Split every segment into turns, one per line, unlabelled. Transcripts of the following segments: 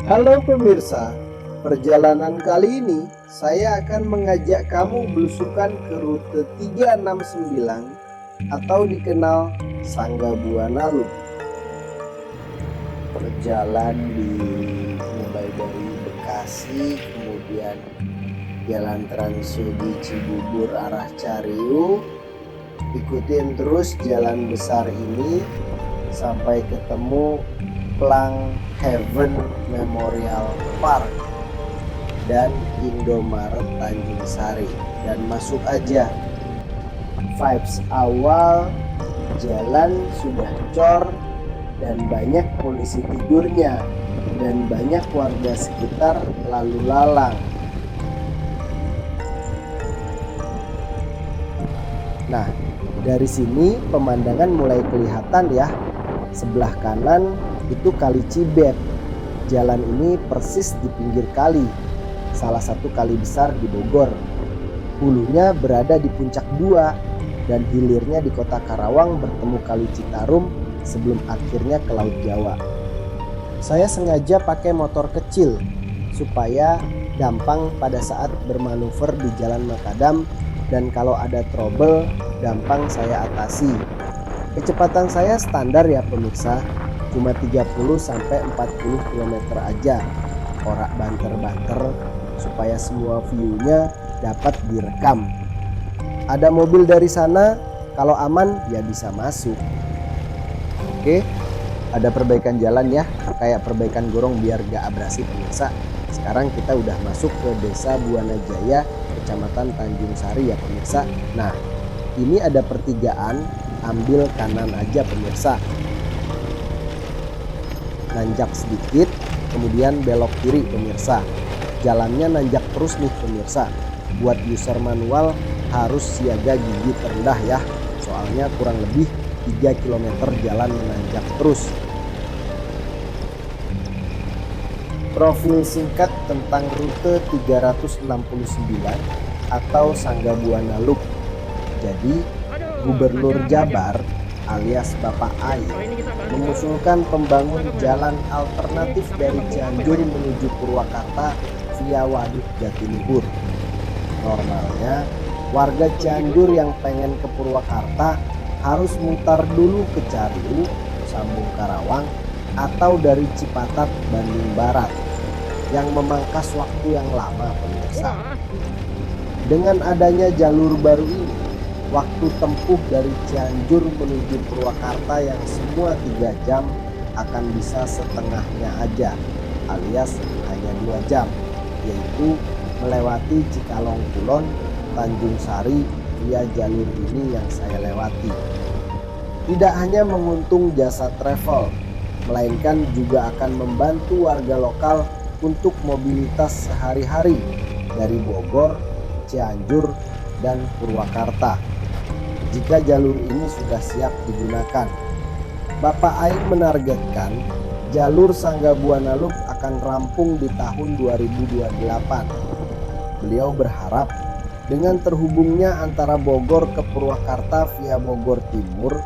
Halo pemirsa, perjalanan kali ini saya akan mengajak kamu belusukan ke rute 369 atau dikenal Sangga Buana Loop. Berjalan mulai dari Bekasi, kemudian Jalan Trans Yogi Cibubur arah Cariu, ikutin terus jalan besar ini sampai ketemu Plang Heaven Memorial Park dan Indomaret Tanjung Sari, dan masuk aja. Vibes awal, jalan sudah cor dan banyak polisi tidurnya dan banyak warga sekitar lalu lalang. Nah, dari sini pemandangan mulai kelihatan ya. Sebelah kanan itu Kali Cibet. Jalan ini persis di pinggir kali, salah satu kali besar di Bogor. Hulunya berada di puncak 2 dan hilirnya di kota Karawang bertemu Kali Citarum sebelum akhirnya ke Laut Jawa. Saya sengaja pakai motor kecil supaya gampang pada saat bermanuver di Jalan Makadam, dan kalau ada trouble gampang saya atasi. Kecepatan saya standar ya pemirsa, cuma 30 sampai 40 km aja. Ora banter-banter supaya semua view-nya dapat direkam. Ada mobil dari sana, kalau aman ya bisa masuk. Oke, ada perbaikan jalan ya, kayak perbaikan gorong biar gak abrasi pemirsa. Sekarang kita udah masuk ke Desa Buana Jaya, Kecamatan Tanjung Sari ya pemirsa. Nah, ini ada pertigaan, ambil kanan aja pemirsa. Nanjak sedikit, kemudian belok kiri pemirsa. Jalannya nanjak terus nih pemirsa. Buat user manual harus siaga gigi terendah ya, soalnya kurang lebih 3 km jalan menanjak terus. Profil singkat tentang rute 369 atau Sangga Buana Loop. Jadi Gubernur Jabar alias Bapak Ai mengusulkan pembangun jalan alternatif dari Cianjur menuju Purwakarta via Waduk Jatiluhur. Normalnya warga Cianjur yang pengen ke Purwakarta harus mutar dulu ke Cariu, sambung Karawang, atau dari Cipatat, Bandung Barat, yang memangkas waktu yang lama pemirsa. Dengan adanya jalur baru ini, waktu tempuh dari Cianjur menuju Purwakarta yang semua 3 jam akan bisa setengahnya aja, alias hanya 2 jam, yaitu melewati Cikalong Kulon, Tanjung Sari via jalur ini yang saya lewati. Tidak hanya menguntung jasa travel, melainkan juga akan membantu warga lokal untuk mobilitas sehari-hari dari Bogor, Cianjur, dan Purwakarta. Jika jalur ini sudah siap digunakan, Bapak Ai menargetkan jalur Sangga Buana Loop akan rampung di tahun 2028. Beliau berharap dengan terhubungnya antara Bogor ke Purwakarta via Bogor Timur,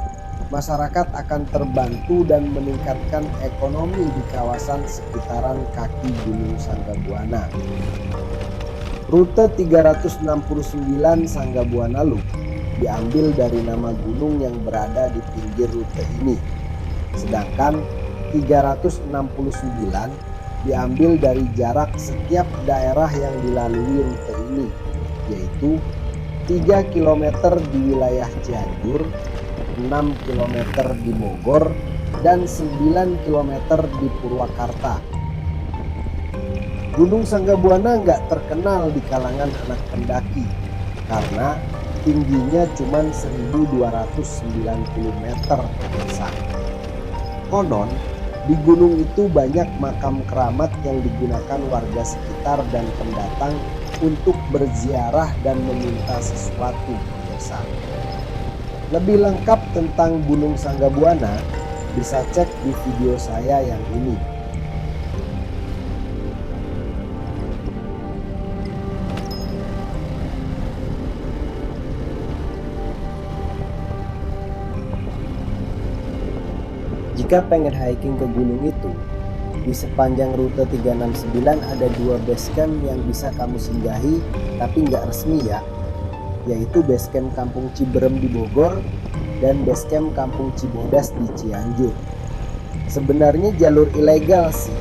masyarakat akan terbantu dan meningkatkan ekonomi di kawasan sekitaran kaki Gunung Sangga Buana. Rute 369 Sangga Buana Loop diambil dari nama gunung yang berada di pinggir rute ini. Sedangkan 369 diambil dari jarak setiap daerah yang dilalui rute ini, yaitu 3 km di wilayah Cianjur, 6 km di Bogor, dan 9 km di Purwakarta. Gunung Sangga Buana nggak terkenal di kalangan anak pendaki karena tingginya cuma 1290 meter pemirsa. Konon di gunung itu banyak makam keramat yang digunakan warga sekitar dan pendatang untuk berziarah dan meminta sesuatu pemirsa. Lebih lengkap tentang Gunung Sangga Buana bisa cek di video saya yang ini. Jika pengen hiking ke gunung itu, Di sepanjang rute 369 ada 2 base camp yang bisa kamu singgahi tapi nggak resmi ya, yaitu base camp Kampung Ciberem di Bogor dan base camp Kampung Cibodas di Cianjur. Sebenarnya jalur ilegal sih,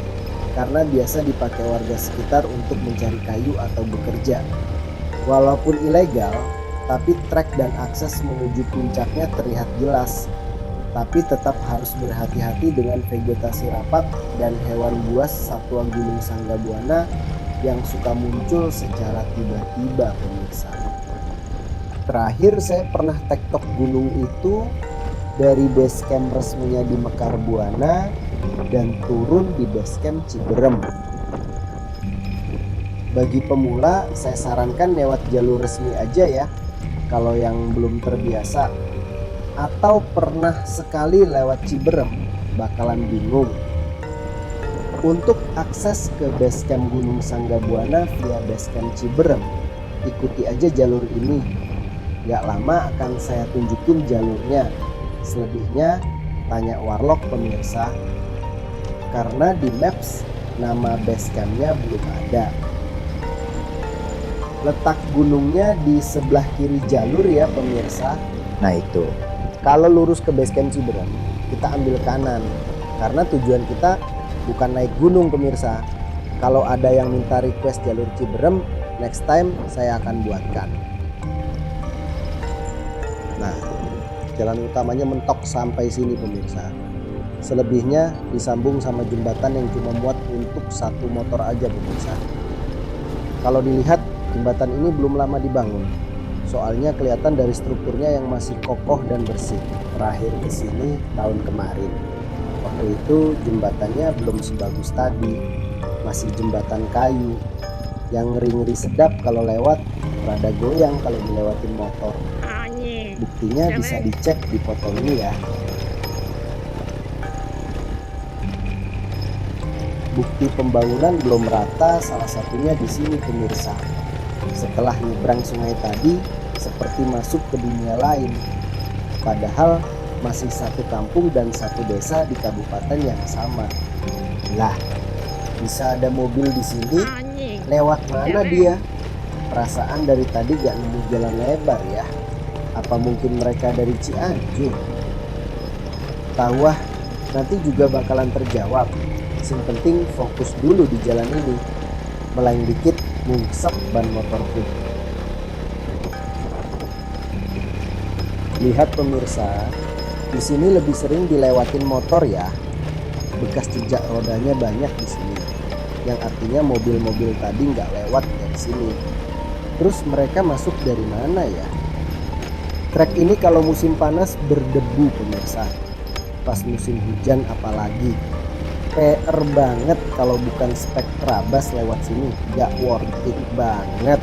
karena biasa dipakai warga sekitar untuk mencari kayu atau bekerja. Walaupun ilegal, tapi trek dan akses menuju puncaknya terlihat jelas. Tapi tetap harus berhati-hati dengan vegetasi rapat dan hewan buas satwa gunung Sanggabuana yang suka muncul secara tiba-tiba, pemirsa. Terakhir saya pernah tektok gunung itu dari base camp resminya di Mekar Buana dan turun di base camp Ciberem. Bagi pemula saya sarankan lewat jalur resmi aja ya kalau yang belum terbiasa, atau pernah sekali lewat Ciberem bakalan bingung. Untuk akses ke base camp Gunung Sanggabuana via base camp Ciberem, ikuti aja jalur ini. Gak lama akan saya tunjukin jalurnya. Selebihnya tanya Warlock, pemirsa. Karena di maps nama base campnya belum ada. Letak gunungnya di sebelah kiri jalur ya, pemirsa. Nah itu, kalau lurus ke base camp Ciberem, kita ambil kanan. Karena tujuan kita bukan naik gunung, pemirsa. Kalau ada yang minta request jalur Ciberem, next time saya akan buatkan. Nah, jalan utamanya mentok sampai sini, pemirsa. Selebihnya disambung sama jembatan yang cuma muat untuk satu motor aja, pemirsa. Kalau dilihat, jembatan ini belum lama dibangun. Soalnya kelihatan dari strukturnya yang masih kokoh dan bersih. Terakhir ke sini tahun kemarin. Waktu itu jembatannya belum sebagus tadi. Masih jembatan kayu yang ngeri-ngeri sedap kalau lewat, rada goyang kalau dilewatin motor. Buktinya bisa dicek di foto ini ya. Bukti pembangunan belum rata salah satunya di sini, pemirsa. Setelah nyebrang sungai tadi seperti masuk ke dunia lain. Padahal masih satu kampung dan satu desa di kabupaten yang sama. Lah, bisa ada mobil di sini? Lewat mana dia? Perasaan dari tadi gak nemu jalan lebar ya. Apa mungkin mereka dari Cianjur? Tawah, nanti juga bakalan terjawab. Yang penting fokus dulu di jalan ini. Melaing dikit, ngungsep ban motorku. Lihat pemirsa, di sini lebih sering dilewatin motor ya. Bekas jejak rodanya banyak di sini. Yang artinya mobil-mobil tadi nggak lewat dari sini. Terus mereka masuk dari mana ya? Trek ini kalau musim panas berdebu, pemirsa. Pas musim hujan apalagi. PR banget kalau bukan spek terabas lewat sini. Gak worth it banget.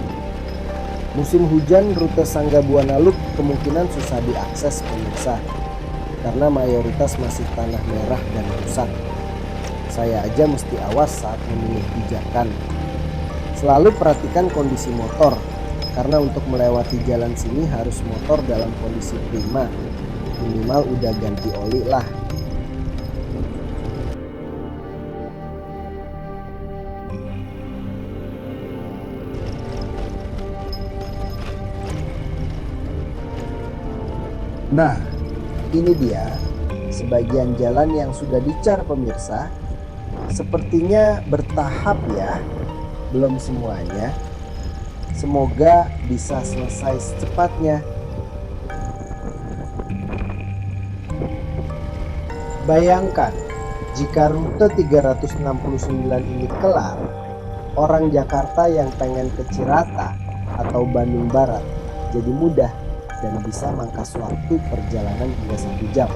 Musim hujan rute Sanggabuana Loop kemungkinan susah diakses, pemirsa. Karena mayoritas masih tanah merah dan rusak. Saya aja mesti awas saat memilih pijakan. Selalu perhatikan kondisi motor. Karena untuk melewati jalan sini harus motor dalam kondisi prima. Minimal udah ganti oli lah. Nah, ini dia sebagian jalan yang sudah dicar, pemirsa. Sepertinya bertahap ya, belum semuanya. Semoga bisa selesai secepatnya. Bayangkan jika rute 369 ini kelar, orang Jakarta yang pengen ke Cirata atau Bandung Barat jadi mudah dan bisa mangkas waktu perjalanan hingga 1 jam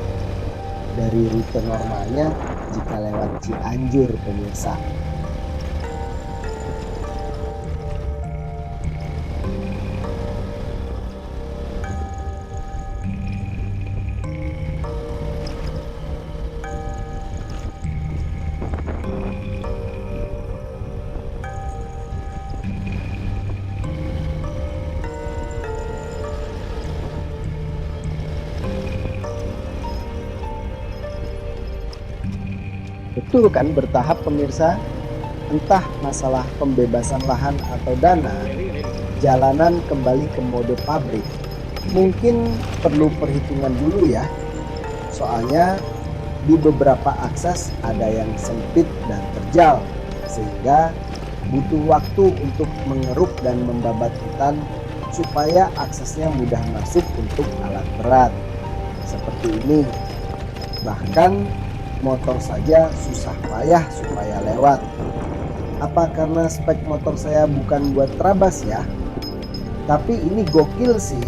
dari rute normalnya jika lewat Cianjur, pemirsa. Betul kan bertahap pemirsa? Entah masalah pembebasan lahan atau dana, jalanan kembali ke mode pabrik. Mungkin perlu perhitungan dulu ya. Soalnya di beberapa akses ada yang sempit dan terjal, sehingga butuh waktu untuk mengeruk dan membabat hutan supaya aksesnya mudah masuk untuk alat berat. Seperti ini. Bahkan motor saja susah payah supaya lewat. Apa karena spek motor saya bukan buat terabas ya? Tapi ini gokil sih.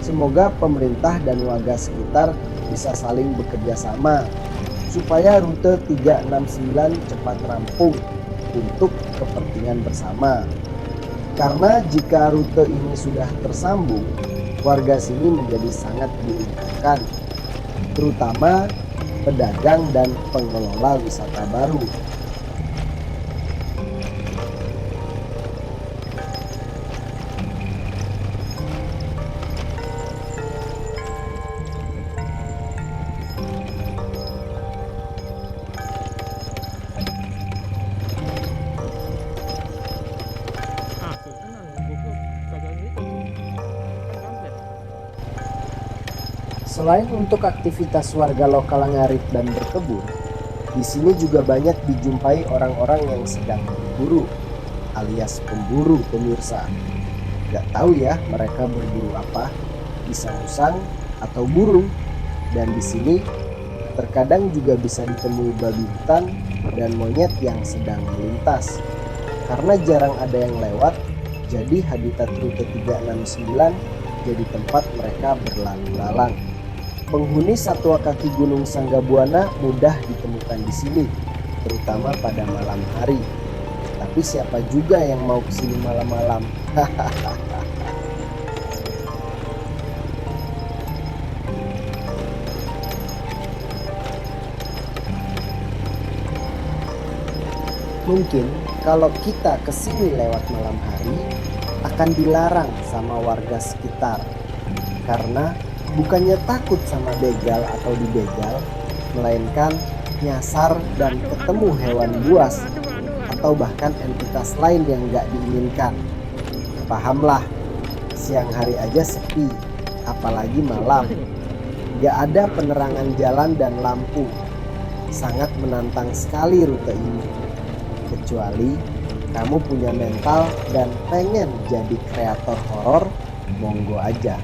Semoga pemerintah dan warga sekitar bisa saling bekerja sama supaya rute 369 cepat rampung untuk kepentingan bersama. Karena jika rute ini sudah tersambung, warga sini menjadi sangat diuntungkan, terutama pedagang dan pengelola wisata baru. Selain untuk aktivitas warga lokal ngarit dan berkebun, di sini juga banyak dijumpai orang-orang yang sedang berburu, alias pemburu pemirsa. Gak tahu ya mereka berburu apa, bisa musang atau burung. Dan di sini terkadang juga bisa ditemui babi hutan dan monyet yang sedang melintas. Karena jarang ada yang lewat, jadi habitat rute 369 jadi tempat mereka berlalu lalang. Penghuni satwa kaki gunung Sanggabuana mudah ditemukan di sini, terutama pada malam hari. Tapi siapa juga yang mau kesini malam-malam? Mungkin kalau kita kesini lewat malam hari akan dilarang sama warga sekitar, karena bukannya takut sama begal atau dibegal, melainkan nyasar dan ketemu hewan buas atau bahkan entitas lain yang gak diinginkan. Pahamlah, siang hari aja sepi, apalagi malam. Gak ada penerangan jalan dan lampu. Sangat menantang sekali rute ini. Kecuali kamu punya mental dan pengen jadi kreator horor, monggo aja.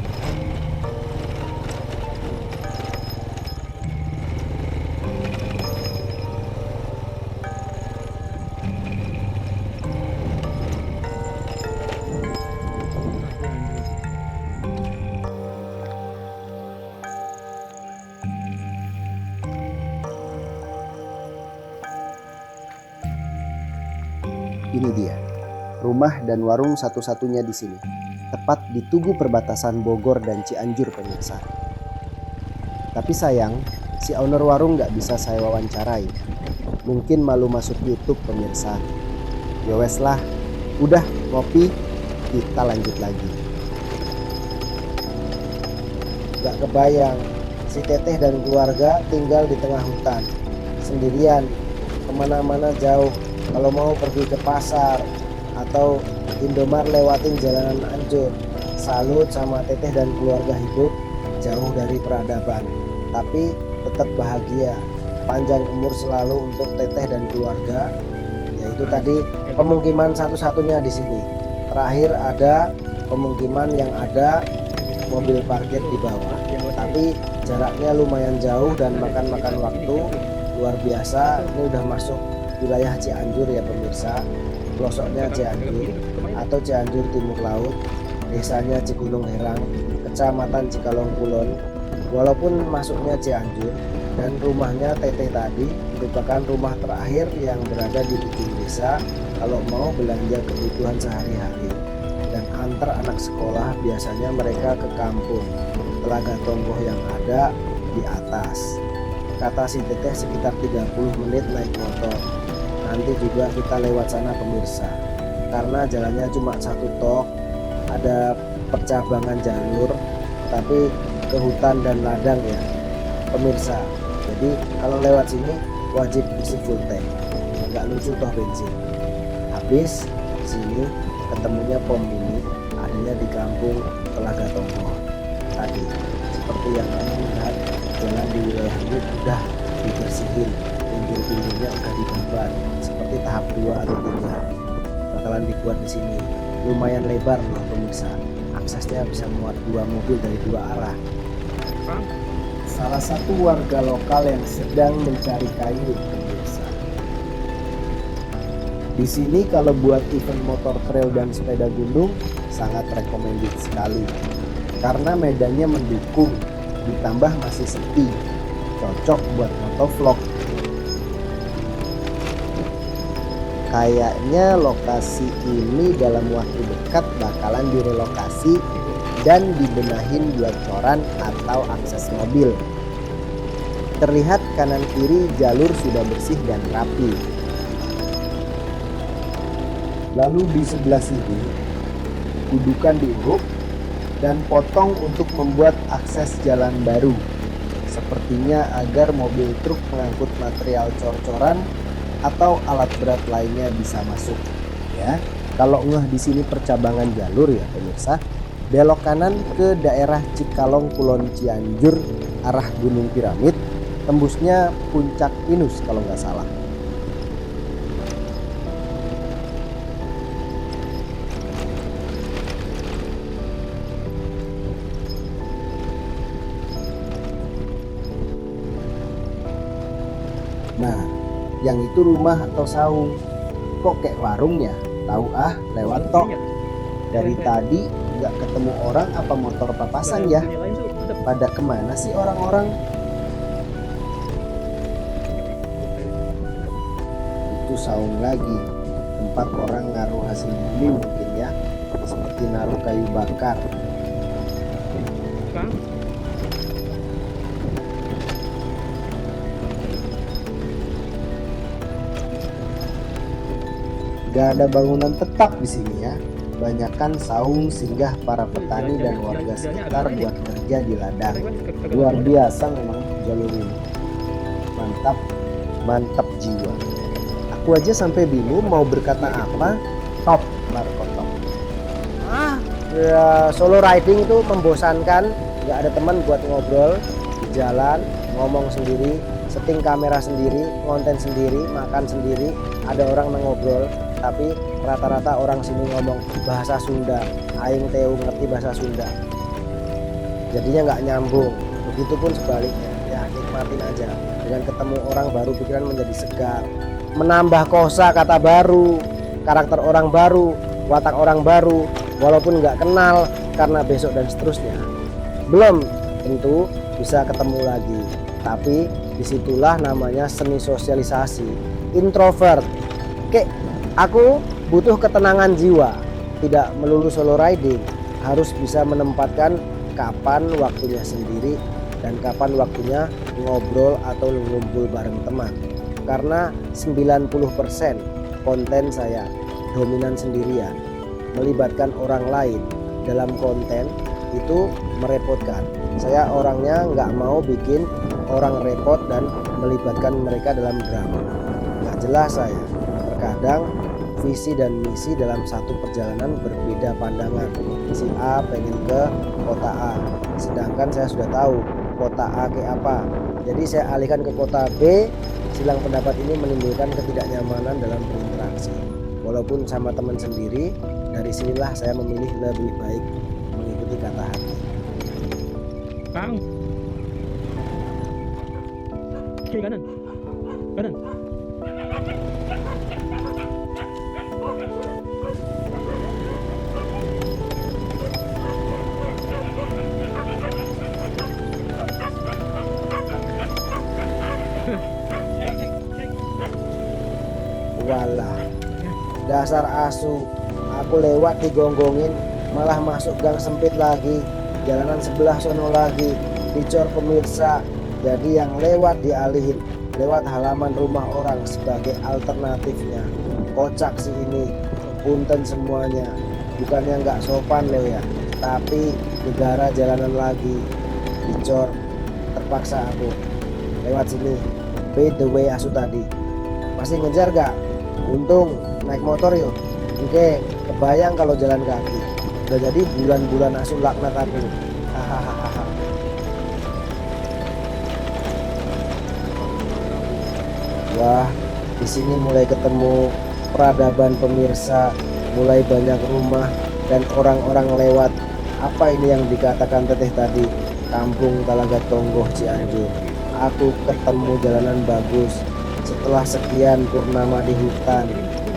Ini dia, rumah dan warung satu-satunya di sini, tepat di tugu perbatasan Bogor dan Cianjur pemirsa. Tapi sayang, si owner warung gak bisa saya wawancarai. Mungkin malu masuk YouTube pemirsa. Yowes lah, udah ngopi, kita lanjut lagi. Gak kebayang, si Teteh dan keluarga tinggal di tengah hutan, sendirian, kemana-mana jauh. Kalau mau pergi ke pasar atau Indomar lewatin jalanan Ancur. Salut sama Teteh dan keluarga hidup jauh dari peradaban, tapi tetap bahagia. Panjang umur selalu untuk Teteh dan keluarga. Yaitu tadi pemukiman satu-satunya di sini. Terakhir ada pemukiman yang ada mobil parkir di bawah, tapi jaraknya lumayan jauh dan makan waktu luar biasa. Ini udah masuk wilayah Cianjur ya pemirsa, pelosoknya Cianjur atau Cianjur Timur Laut, desanya Cigunung Herang, kecamatan Cikalong Kulon. Walaupun masuknya Cianjur dan rumahnya Teteh tadi merupakan rumah terakhir yang berada di ujung desa kalau mau belanja kebutuhan sehari-hari dan antar anak sekolah, biasanya mereka ke kampung Telaga Tonggoh yang ada di atas. Kata si Teteh sekitar 30 menit naik motor. Nanti juga kita lewat sana pemirsa, karena jalannya cuma satu tok, ada percabangan jalur, tapi ke hutan dan ladang ya pemirsa. Jadi kalau lewat sini wajib isi full tank, nggak lucu toh bensin. Habis sini ketemunya pom mini, adanya di kampung Telaga Tonggo. Tadi seperti yang kamu lihat, jalan di wilayah ini udah dibersihin, pinggir-pinggirnya udah dibuat seperti tahap 2 atau 3 bakalan dibuat di sini. Lumayan lebar loh pemirsa, aksesnya bisa muat 2 mobil dari 2 arah. Salah satu warga lokal yang sedang mencari kayu pemirsa. Di sini kalau buat event motor trail dan sepeda gunung sangat recommended sekali karena medannya mendukung, ditambah masih sepi, cocok buat motovlog. Kayaknya lokasi ini dalam waktu dekat bakalan direlokasi dan dibenahin buat coran atau akses mobil. Terlihat kanan kiri jalur sudah bersih dan rapi. Lalu di sebelah sini kudukan diuruk dan potong untuk membuat akses jalan baru. Sepertinya agar mobil truk pengangkut material cor-coran atau alat berat lainnya bisa masuk. Ya, kalau ngeh di sini percabangan jalur ya pemirsa. Belok kanan ke daerah Cikalong Kulon Cianjur arah Gunung Piramid, tembusnya Puncak Pinus kalau nggak salah. Nah, yang itu rumah atau saung? Kok kayak warung ya? Tahu ah, lewat tok. Dari tadi nggak ketemu orang, apa motor papasan ya? Pada kemana sih orang-orang? Itu saung lagi, tempat orang naruh hasil bumi mungkin ya, seperti naruh kayu bakar. Gak ada bangunan tetap di sini ya. Banyakan saung singgah para petani dan warga sekitar buat kerja di ladang. Luar biasa memang jalur ini. Mantap, mantap jiwa. Aku aja sampai bingung mau berkata apa. Top, Markotop. Ya, solo riding itu membosankan. Gak ada teman buat ngobrol di jalan, ngomong sendiri, setting kamera sendiri, konten sendiri, makan sendiri. Ada orang ngobrol, tapi rata-rata orang sini ngomong bahasa Sunda. Aing teu ngerti bahasa Sunda, jadinya nggak nyambung. Begitupun sebaliknya, ya nikmatin aja. Dengan ketemu orang baru pikiran menjadi segar, menambah kosa kata baru, karakter orang baru, watak orang baru, walaupun nggak kenal karena besok dan seterusnya. Belum tentu bisa ketemu lagi, tapi disitulah namanya seni sosialisasi. Introvert, kayak aku butuh ketenangan jiwa, tidak melulu solo riding, harus bisa menempatkan kapan waktunya sendiri dan kapan waktunya ngobrol atau ngumpul bareng teman. Karena 90% konten saya dominan sendirian, melibatkan orang lain dalam konten itu merepotkan. Saya orangnya nggak mau bikin orang repot dan melibatkan mereka dalam drama. Nggak jelas saya. Terkadang visi dan misi dalam satu perjalanan berbeda pandangan. Si A pengen ke kota A, sedangkan saya sudah tahu kota A kayak apa. Jadi saya alihkan ke kota B. Silang pendapat ini menimbulkan ketidaknyamanan dalam berinteraksi. Walaupun sama teman sendiri, dari sinilah saya memilih lebih baik mengikuti kata hati.
Kang, kiri kanan, kanan.
Walah, dasar asu. Aku lewat digonggongin, malah masuk gang sempit lagi, jalanan sebelah sono lagi, dicor pemirsa. Jadi yang lewat dialihin lewat halaman rumah orang sebagai alternatifnya. Kocak sih ini, punten semuanya. Bukannya nggak sopan loh ya, tapi negara jalanan lagi, dicor. Terpaksa aku lewat sini. By the way asu tadi, masih ngejar gak? Untung naik motor yuk. Oke, kebayang kalau jalan kaki. Udah jadi bulan-bulan asu laknat aku. Hahaha. Wah, di sini mulai ketemu peradaban pemirsa, mulai banyak rumah dan orang-orang lewat. Apa ini yang dikatakan teteh tadi? Kampung Talaga Tonggoh Cianjur. Aku ketemu jalanan bagus. Setelah sekian purnama di hutan,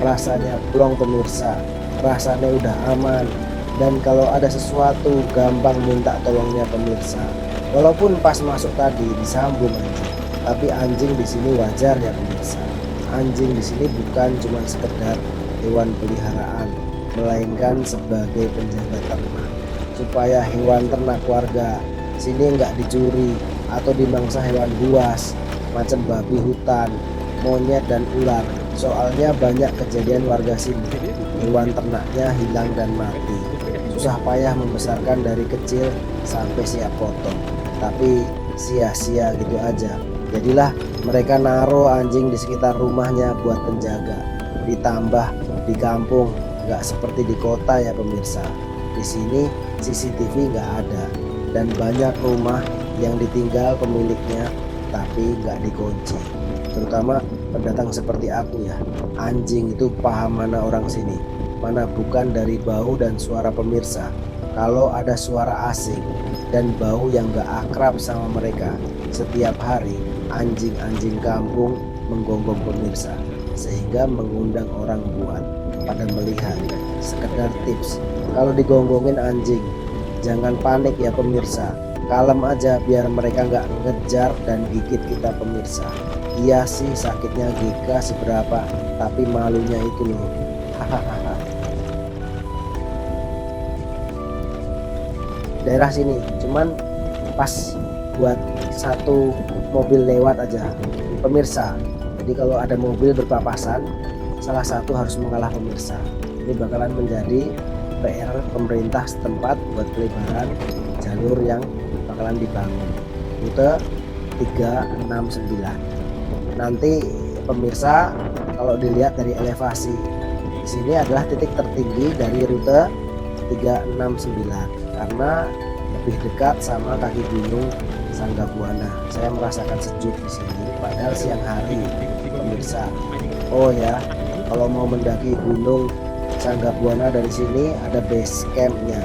rasanya plong pemirsa. Rasanya udah aman. Dan kalau ada sesuatu gampang minta tolongnya pemirsa. Walaupun pas masuk tadi disambung anjing, tapi anjing di sini wajar ya pemirsa. Anjing di sini bukan cuma sekedar hewan peliharaan, melainkan sebagai penjaga ternak. Supaya hewan ternak warga sini nggak dicuri atau dimangsa hewan buas macam babi hutan, monyet dan ular. Soalnya banyak kejadian warga sini hewan ternaknya hilang dan mati. Susah payah membesarkan dari kecil sampai siap potong, tapi sia-sia gitu aja. Jadilah mereka naruh anjing di sekitar rumahnya buat penjaga. Ditambah di kampung nggak seperti di kota ya pemirsa. Di sini CCTV nggak ada dan banyak rumah yang ditinggal pemiliknya tapi nggak dikunci. Terutama pendatang seperti aku ya. Anjing itu paham mana orang sini, mana bukan dari bau dan suara pemirsa. Kalau ada suara asing dan bau yang gak akrab sama mereka, setiap hari anjing-anjing kampung menggonggong pemirsa, sehingga mengundang orang buat pada melihat. Sekedar tips, kalau digonggongin anjing jangan panik ya pemirsa, kalem aja biar mereka gak ngejar dan gigit kita pemirsa. Iya sih sakitnya giga seberapa, tapi malunya itu loh. Hahaha. Daerah sini cuman pas buat satu mobil lewat aja pemirsa. Jadi kalau ada mobil berpapasan, salah satu harus mengalah pemirsa. Ini bakalan menjadi PR pemerintah setempat buat pelebaran jalur yang bakalan dibangun, rute 369. Nanti pemirsa kalau dilihat dari elevasi, di sini adalah titik tertinggi dari rute 369 karena lebih dekat sama kaki gunung Sanggabuana. Saya merasakan sejuk di sini padahal siang hari pemirsa. Oh ya, kalau mau mendaki gunung Sanggabuana dari sini ada base campnya,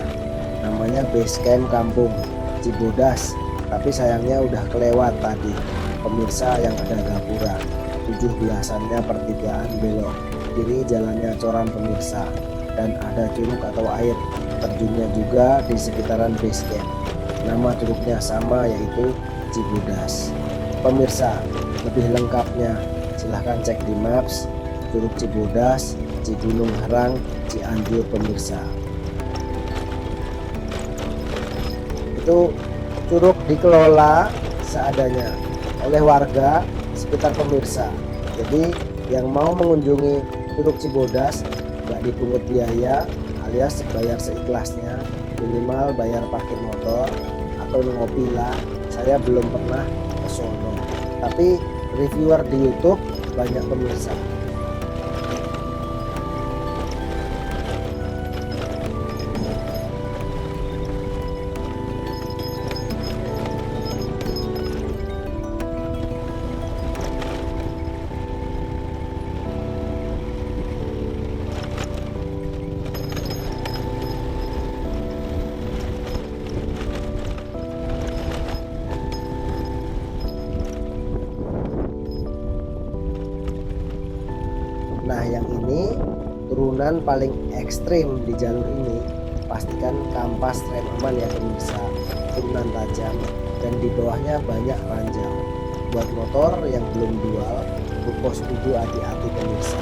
namanya base camp Kampung Cibodas, tapi sayangnya udah kelewat tadi pemirsa. Yang ada gapura 7 biasanya pertigaan belok kiri jalannya coran pemirsa, dan ada curug atau air terjunnya juga di sekitaran base camp. Nama curugnya sama yaitu Cibodas pemirsa. Lebih lengkapnya silahkan cek di maps Curug Cibodas, Cigunung Herang, Cianjur pemirsa. Itu curug dikelola seadanya oleh warga sekitar pemirsa. Jadi yang mau mengunjungi Curug Cibodas nggak dipungut biaya alias bayar seikhlasnya, minimal bayar parkir motor atau ngopi lah. Saya belum pernah ke sono, tapi reviewer di YouTube banyak pemirsa. Nah yang ini turunan paling ekstrim di jalur ini. Pastikan kampas rem aman ya pemirsa. Turunan tajam dan di bawahnya banyak ranjau. Buat motor yang belum dual, pos kudu hati-hati pemirsa.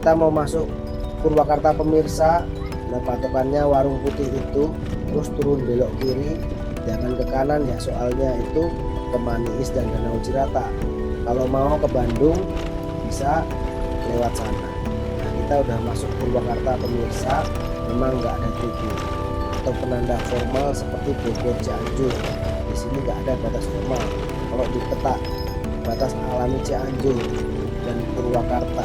kita mau masuk Purwakarta pemirsa. Nah, patokannya warung putih itu, terus turun belok kiri, jangan ke kanan ya, soalnya itu ke Maniis dan Danau Cirata. Kalau mau ke Bandung bisa lewat sana. Nah, kita udah masuk Purwakarta pemirsa. Memang nggak ada tugu atau penanda formal seperti Bogor Cianjur. Di sini nggak ada batas formal. Kalau di peta batas alami Cianjur dan Purwakarta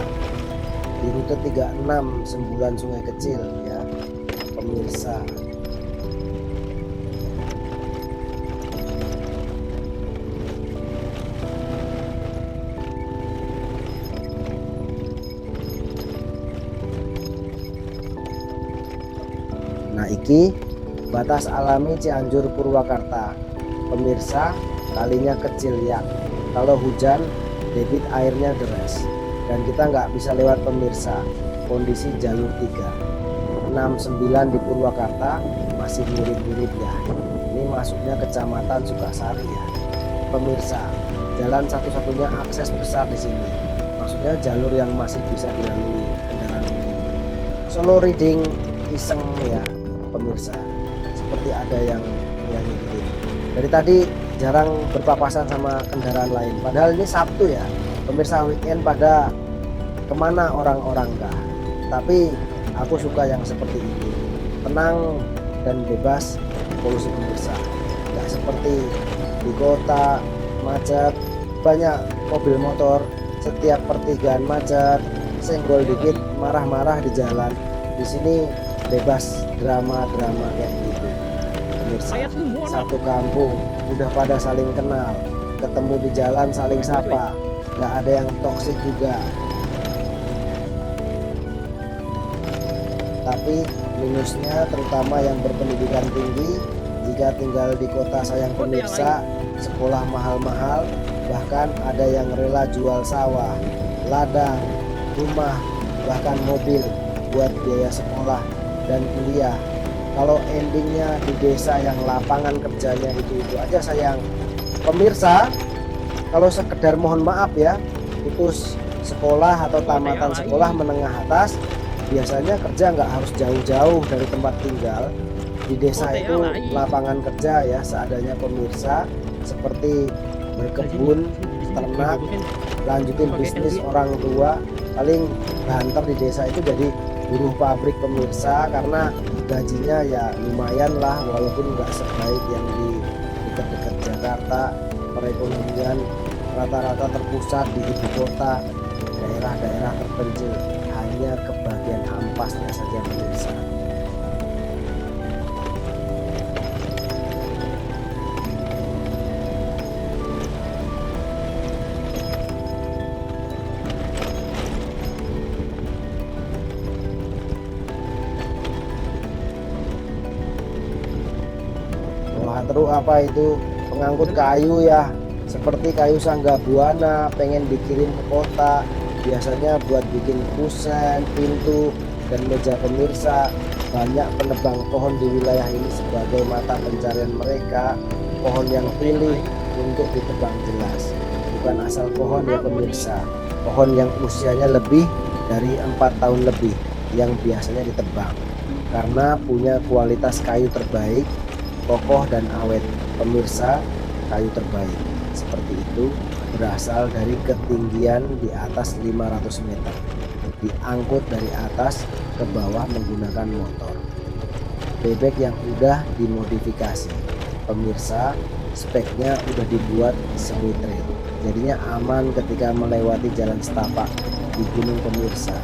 di rute 36 Sembulan Sungai Kecil ya pemirsa. Nah, iki batas alami Cianjur Purwakarta pemirsa. Kalinya kecil ya, kalau hujan debit airnya deras dan kita nggak bisa lewat pemirsa. Kondisi jalur 3 69 di Purwakarta masih mirip-mirip ya. Ini masuknya kecamatan Sukasari ya pemirsa. Jalan satu-satunya akses besar di sini, maksudnya jalur yang masih bisa dilalui kendaraan umum. Solo Reading iseng ya pemirsa, seperti ada yang gitu. Dari tadi jarang berpapasan sama kendaraan lain, padahal ini Sabtu ya pemirsa, weekend pada kemana orang-orang kah? Tapi aku suka yang seperti ini, tenang dan bebas polusi pemirsa, nggak seperti di kota macet, banyak mobil motor, setiap pertigaan macet, senggol dikit marah-marah di jalan. Di sini bebas drama-drama kayak gitu pemirsa. Satu kampung udah pada saling kenal, ketemu di jalan saling sapa, nggak ada yang toksik juga. Tapi minusnya terutama yang berpendidikan tinggi, jika tinggal di kota sayang pemirsa, sekolah mahal-mahal, bahkan ada yang rela jual sawah, ladang, rumah, bahkan mobil buat biaya sekolah dan kuliah. Kalau endingnya di desa yang lapangan kerjanya itu aja sayang pemirsa. Kalau sekedar mohon maaf ya, putus sekolah atau tamatan sekolah menengah atas, biasanya kerja nggak harus jauh-jauh dari tempat tinggal. Di desa itu lapangan kerja ya seadanya pemirsa, seperti berkebun, ternak, lanjutin bisnis orang tua. Paling banter di desa itu jadi buruh pabrik pemirsa, karena gajinya ya lumayan lah, walaupun nggak sebaik yang di dekat-dekat Jakarta. Perekonomian rata-rata terpusat di ibu kota, daerah-daerah terpencil hanya kebagian ampasnya saja pemirsa. Wah, terus apa itu pengangkut kayu ya, seperti kayu Sanggabuana, pengen dikirim ke kota, biasanya buat bikin kusen, pintu, dan meja pemirsa. Banyak penebang pohon di wilayah ini sebagai mata pencarian mereka. Pohon yang pilih untuk ditebang jelas, bukan asal pohon ya pemirsa, pohon yang usianya lebih dari 4 tahun lebih yang biasanya ditebang karena punya kualitas kayu terbaik, kokoh dan awet pemirsa. Kayu terbaik seperti itu berasal dari ketinggian di atas 500 meter, diangkut dari atas ke bawah menggunakan motor. Bebek yang udah dimodifikasi pemirsa, speknya udah dibuat semi trail, jadinya aman ketika melewati jalan setapak di gunung pemirsa.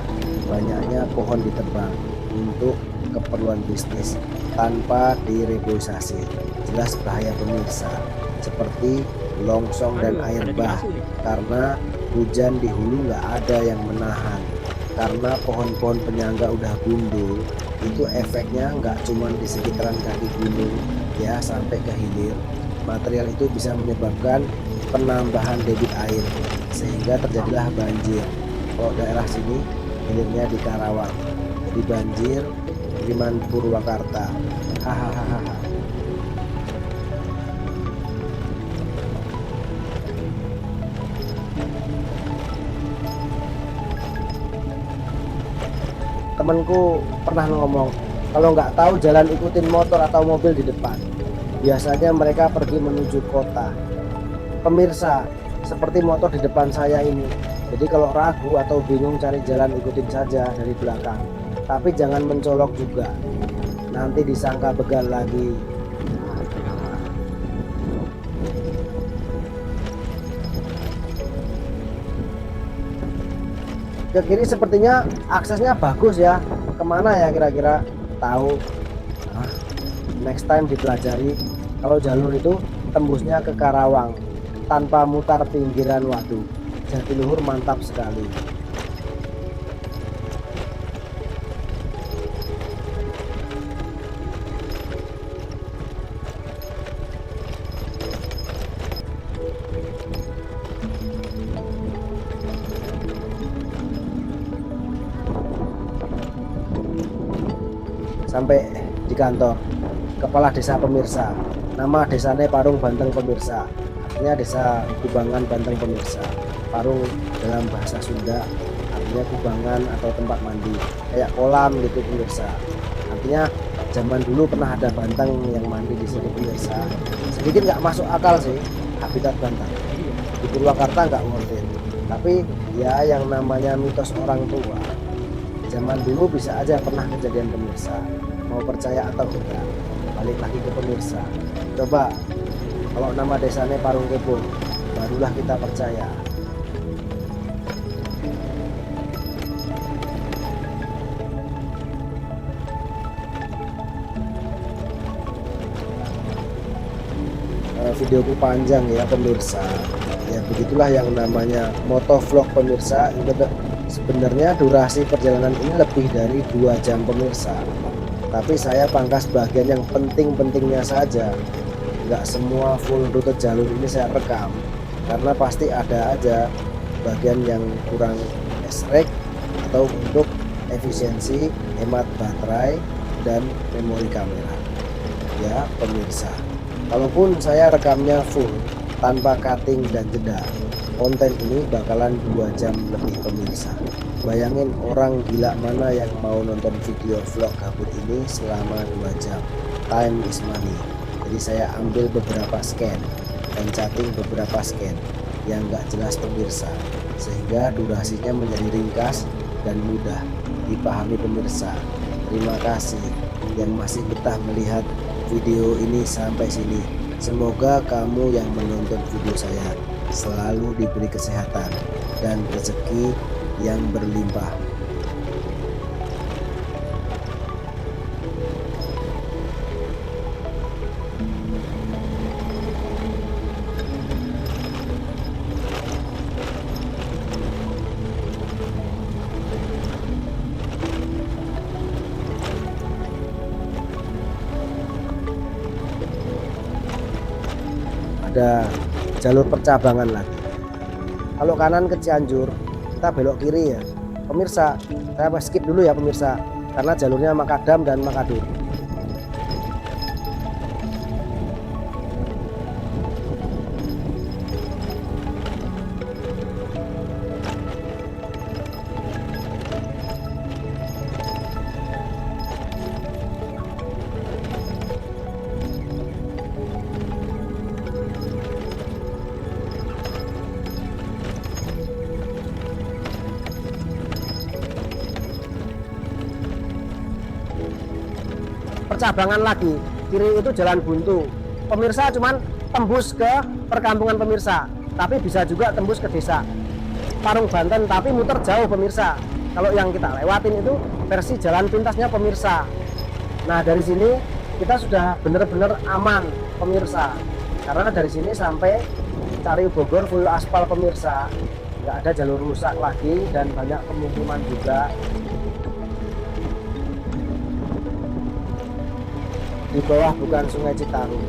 Banyaknya pohon ditebang untuk keperluan bisnis tanpa direboisasi, jelas bahaya pemirsa, seperti longsong dan air bah, karena hujan di hulu nggak ada yang menahan. Karena pohon-pohon penyangga udah gundul, itu efeknya nggak cuma di sekitaran kaki gunung ya, sampai ke hilir. Material itu bisa menyebabkan penambahan debit air sehingga terjadilah banjir. Kalau daerah sini hilirnya di Karawang, jadi banjir Kiriman Purwakarta. Hahaha. temenku pernah ngomong, kalau nggak tahu jalan ikutin motor atau mobil di depan. Biasanya mereka pergi menuju kota. Pemirsa, seperti motor di depan saya ini. Jadi kalau ragu atau bingung cari jalan, ikutin saja dari belakang. Tapi jangan mencolok juga. Nanti disangka begal lagi. Ke kiri sepertinya aksesnya bagus ya. Kemana ya kira-kira? Tahu? Nah, next time dipelajari. Kalau jalur itu tembusnya ke Karawang tanpa mutar pinggiran waduk. Jatiluhur mantap sekali. Sampai di kantor kepala desa pemirsa. Nama desanya Parung Banteng pemirsa. Artinya desa Kubangan Banteng pemirsa. Parung dalam bahasa Sunda artinya kubangan atau tempat mandi, kayak kolam gitu pemirsa. Artinya zaman dulu pernah ada banteng yang mandi di sini pemirsa. Sedikit nggak masuk akal sih habitat banteng. Di Purwakarta nggak worth it. Tapi ya yang namanya mitos orang tua. Zaman dulu bisa aja pernah kejadian pemirsa. Mau percaya atau enggak, balik lagi ke pemirsa. Coba kalau nama desanya Parung Kebo, barulah kita percaya. Videoku panjang ya pemirsa. Ya begitulah yang namanya motovlog pemirsa. Sebenarnya durasi perjalanan ini lebih dari 2 jam pemirsa. Tapi saya pangkas bagian yang penting-pentingnya saja. Nggak semua full rute jalur ini saya rekam, karena pasti ada aja bagian yang kurang esrek atau untuk efisiensi, hemat baterai dan memori kamera. Ya pemirsa, kalaupun saya rekamnya full tanpa cutting dan jeda, konten ini bakalan 2 jam lebih pemirsa. Bayangin orang gila mana yang mau nonton video vlog gabut ini selama 2 jam. Time is money. Jadi saya ambil beberapa scan dan cutting beberapa scan yang nggak jelas pemirsa, sehingga durasinya menjadi ringkas dan mudah dipahami pemirsa. Terima kasih yang masih betah melihat video ini sampai sini. Semoga kamu yang menonton video saya selalu diberi kesehatan dan rezeki yang berlimpah. Ada jalur percabangan lagi. Kalau kanan ke Cianjur, kita belok kiri ya pemirsa. Saya skip dulu ya pemirsa, karena jalurnya Makadam dan Makadur. Percabangan lagi, kiri itu jalan buntu pemirsa, cuman tembus ke perkampungan pemirsa, tapi bisa juga tembus ke desa Parung Banten, tapi muter jauh pemirsa. Kalau yang kita lewatin itu versi jalan pintasnya pemirsa. Nah dari sini kita sudah benar-benar aman pemirsa, karena dari sini sampai Cari Bogor full aspal pemirsa, nggak ada jalur rusak lagi dan banyak pemukiman juga. Di bawah bukan Sungai Citarum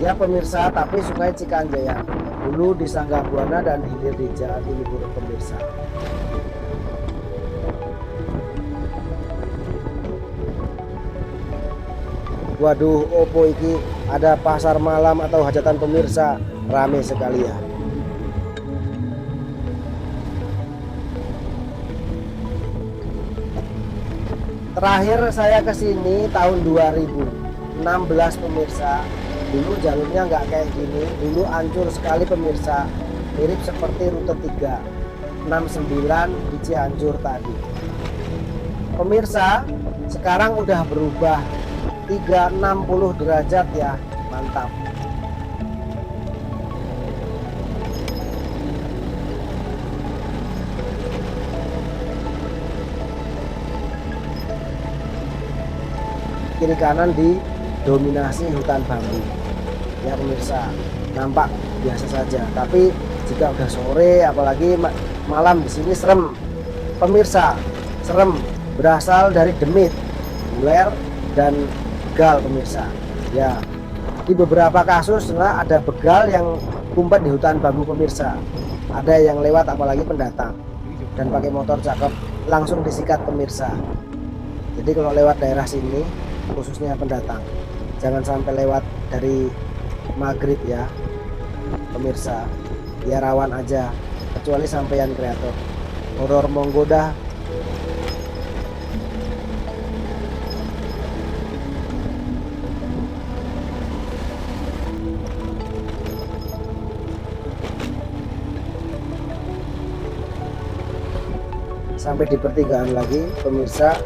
ya pemirsa, tapi Sungai Cikanjaya, hulu di Sanggahbuana dan hilir di Jatiluhur pemirsa. Waduh, opo iki ada pasar malam atau hajatan pemirsa, rame sekali ya. Terakhir saya ke sini tahun 2016 pemirsa. Dulu jalurnya nggak kayak gini, dulu hancur sekali pemirsa. Mirip seperti rute 369 di Cianjur tadi. Pemirsa, sekarang udah berubah 360 derajat ya, mantap. Kiri kanan didominasi hutan bambu ya pemirsa, nampak biasa saja, tapi jika udah sore apalagi malam di sini serem pemirsa, serem, berasal dari demit, ular dan begal pemirsa ya. Di beberapa kasus ada begal yang kumpet di hutan bambu pemirsa, ada yang lewat apalagi pendatang dan pakai motor cakep langsung disikat pemirsa. Jadi kalau lewat daerah sini khususnya pendatang jangan sampai lewat dari maghrib ya pemirsa, ya rawan aja, kecuali sampeyan kreator horor monggo dah. Sampai di pertigaan lagi pemirsa,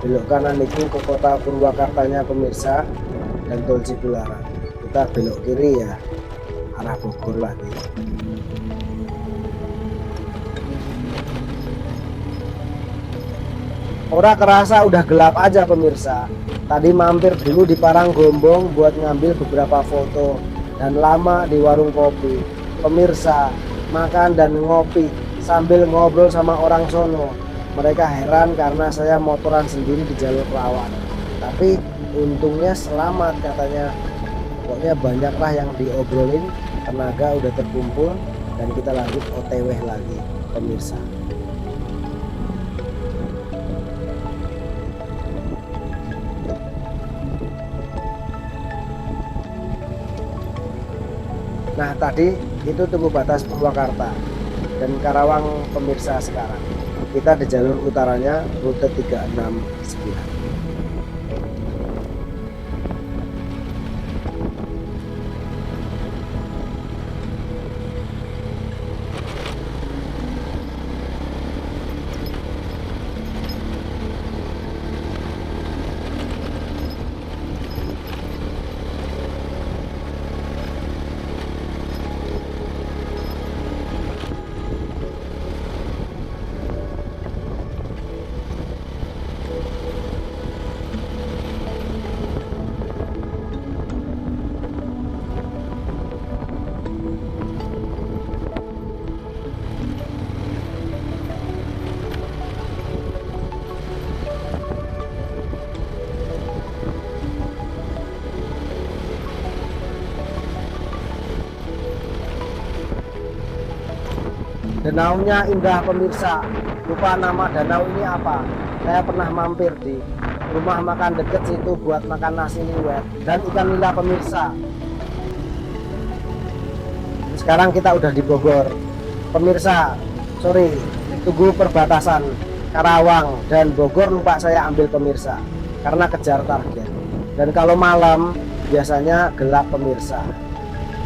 belok kanan itu ke kota Purwakartanya pemirsa dan tol Cipularang. Kita belok kiri ya arah Bogor lagi. Ora kerasa udah gelap aja pemirsa. Tadi mampir dulu di Paranggombong buat ngambil beberapa foto dan lama di warung kopi pemirsa, makan dan ngopi sambil ngobrol sama orang sono. Mereka heran karena saya motoran sendiri di jalur rawan, tapi untungnya selamat katanya. Pokoknya banyaklah yang diobrolin, tenaga udah terkumpul dan kita lanjut OTW lagi pemirsa. Nah tadi itu tunggu batas Purwakarta dan Karawang pemirsa. Sekarang kita di jalur utaranya rute 369. Danaunya indah pemirsa, lupa nama danau ini apa. Saya pernah mampir di rumah makan deket situ buat makan nasi liwet dan ikan nila pemirsa. Sekarang kita udah di Bogor pemirsa. Sorry, tunggu perbatasan Karawang dan Bogor lupa saya ambil pemirsa karena kejar target. Dan kalau malam biasanya gelap pemirsa,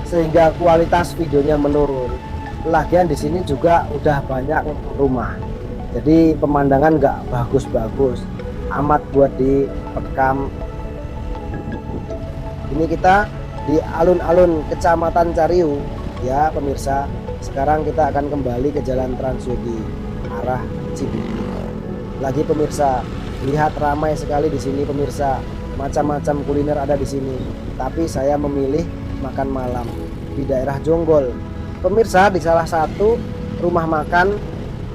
sehingga kualitas videonya menurun. Lagian di sini juga udah banyak rumah, jadi pemandangan nggak bagus-bagus amat buat direkam. Ini kita di alun-alun Kecamatan Cariu ya pemirsa. Sekarang kita akan kembali ke Jalan Transyogi arah Cibubur lagi pemirsa. Lihat ramai sekali di sini pemirsa, macam-macam kuliner ada di sini. Tapi saya memilih makan malam di daerah Jonggol pemirsa, di salah satu rumah makan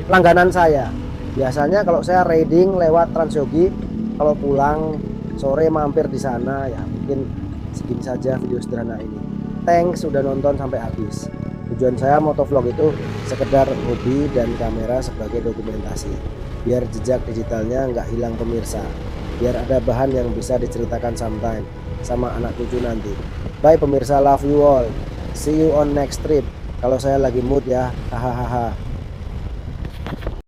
langganan saya. Biasanya kalau saya riding lewat Transyogi, kalau pulang sore mampir di sana ya. Mungkin segini saja video sederhana ini. Thanks sudah nonton sampai habis. Tujuan saya motovlog itu sekedar hobi dan kamera sebagai dokumentasi, biar jejak digitalnya nggak hilang pemirsa, biar ada bahan yang bisa diceritakan sometime sama anak cucu nanti. Bye pemirsa, love you all, see you on next trip. Kalau saya lagi mood ya, hahaha.